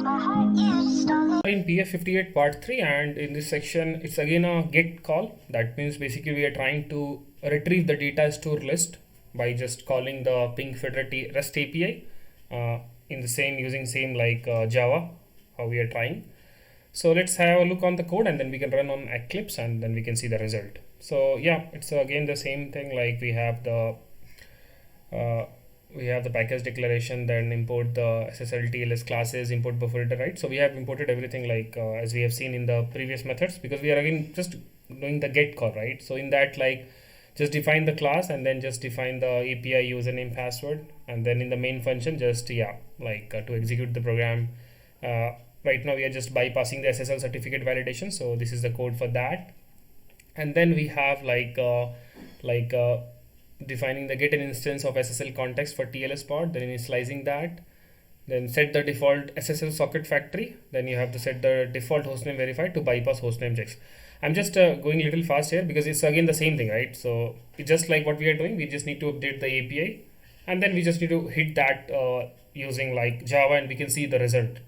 In PF58 part 3, and in this section it's again a get call. That means basically we are trying to retrieve the data store list by just calling the ping federate REST API in the same using same like Java, how we are trying. So let's have a look on the code and then we can run on Eclipse and then we can see the result. So yeah, it's again the same thing, like we have the package declaration, then import the SSL TLS classes, import buffer reader, right? So we have imported everything like as we have seen in the previous methods, because we are again just doing the get call, right? So in that, like, just define the class and then just define the API username, password, and then in the main function just to execute the program. Right now we are just bypassing the SSL certificate validation, so this is the code for that. And then we have defining the get an instance of SSL context for TLS part, then initializing that, then set the default SSL socket factory, then you have to set the default hostname verified to bypass hostname checks. I'm just going a little fast here because it's again the same thing, right? So it's just like what we are doing, we just need to update the API and then we just need to hit that using like Java and we can see the result,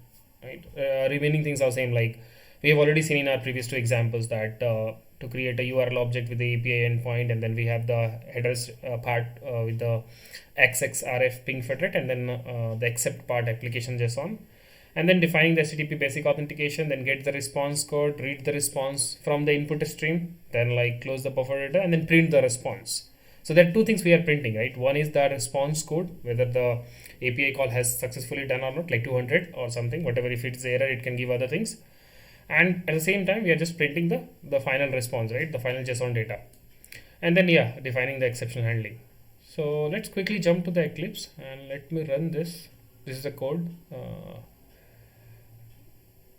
right? Remaining things are same, like we have already seen in our previous two examples that to create a URL object with the API endpoint, and then we have the headers part with the XXRF ping federate, and then the accept part application JSON, and then defining the HTTP basic authentication, then get the response code, read the response from the input stream, then like close the buffer reader and then print the response. So there are two things we are printing, right? One is the response code, whether the API call has successfully done or not, like 200 or something, whatever. If it's error, it can give other things. And at the same time we are just printing the final response, right, the final JSON data, and then yeah, defining the exception handling. So let's quickly jump to the Eclipse and let me run this. This is the code.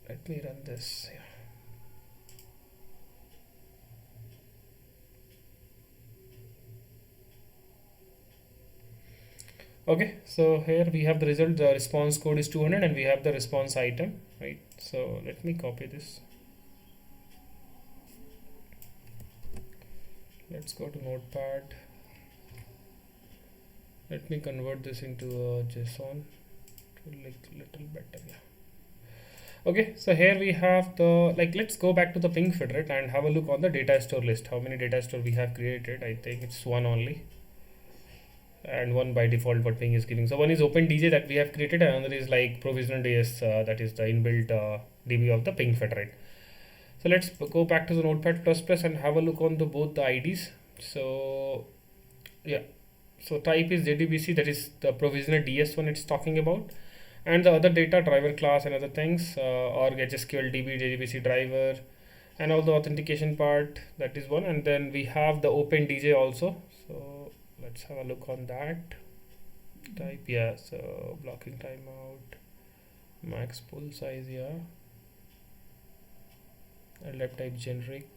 Let me run this. Yeah. Okay, so here we have the result. The response code is 200 and we have the response item, right? So let me copy this. Let's go to Notepad. Let me convert this into a JSON to look little better. Yeah. Okay, so here we have the, like, let's go back to the ping federate and have a look on the data store list. How many data store we have created? I think it's one only, and one by default what ping is giving. So one is OpenDJ that we have created, and another is like provisional DS, that is the inbuilt DB of the ping federate. So let's go back to the Notepad++ and have a look on the both the IDs. So yeah, so type is JDBC, that is the provisional DS one it's talking about, and the other data driver class and other things, org HSQL DB JDBC driver, and all the authentication part, that is one. And then we have the OpenDJ also. So let's have a look on that. Type, yeah, so blocking timeout, max pool size, yeah, and lab type generic.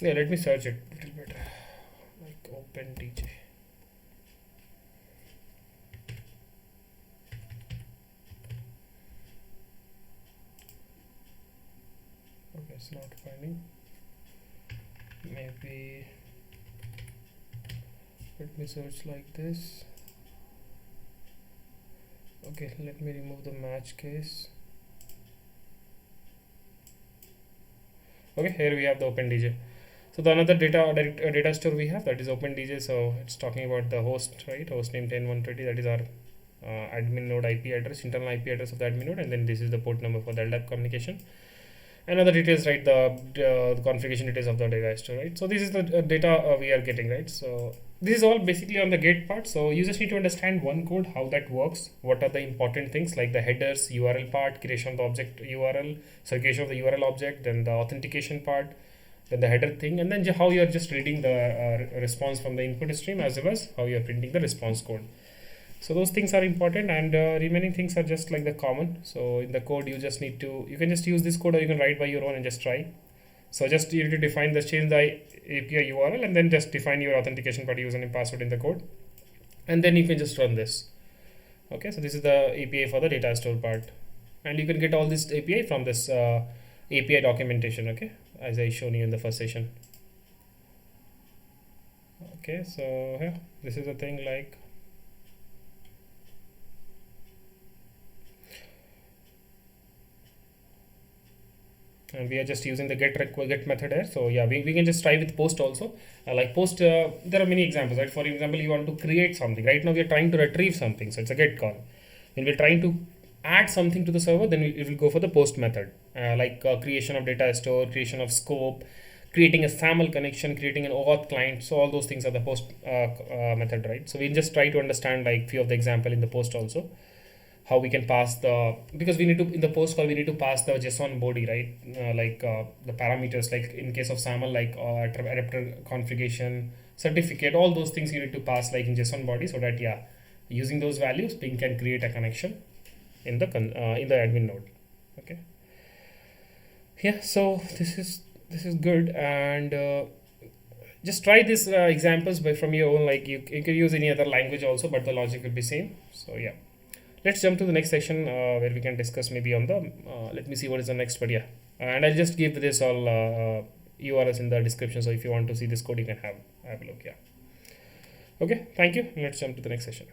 Yeah, let me search it a little bit, like OpenDJ. Okay, it's not finding. Maybe let me search like this. Okay, let me remove the match case. Okay, here we have the OpenDJ. So the another data store we have, that is OpenDJ. So it's talking about the host, right? Host name 10130, that is our admin node IP address, internal IP address of the admin node, and then this is the port number for the LDAP communication. And other details, right? The configuration details of the data store, right? So this is the data we are getting, right? So this is all basically on the get part. So you just need to understand one code, how that works, what are the important things like the headers, URL part, creation of the object URL, creation of the URL object, then the authentication part, then the header thing, and then how you are just reading the response from the input stream, as well as how you are printing the response code. So those things are important, and remaining things are just like the common. So in the code you just need to, you can just use this code or you can write by your own and just try. So just you need to define the change the API URL and then just define your authentication part, username, password in the code, and then you can just run this. Okay, so this is the API for the data store part, and you can get all this API from this API documentation, okay, as I shown you in the first session. Okay, so yeah, this is a thing like, and we are just using the get method here. So yeah, we can just try with post also. Like post, there are many examples, right? For example, you want to create something. Right now we are trying to retrieve something, so it's a get call. When we're trying to add something to the server, then it will go for the post method, like creation of data store, creation of scope, creating a SAML connection, creating an OAuth client. So all those things are the post method, right? So we just try to understand like few of the example in the post also, how we can pass the, because we need to, in the post call we need to pass the JSON body, right? The parameters, like in case of SAML, like adapter configuration, certificate, all those things you need to pass like in JSON body, so that yeah, using those values Ping can create a connection in the in the admin node. Okay, yeah, so this is good. And just try these examples by from your own, like you can use any other language also, but the logic will be same. So yeah, let's jump to the next section where we can discuss maybe on the let me see what is the next, but yeah, and I'll just give this all URLs in the description, so if you want to see this code you can have a look. Yeah, okay, thank you, let's jump to the next session.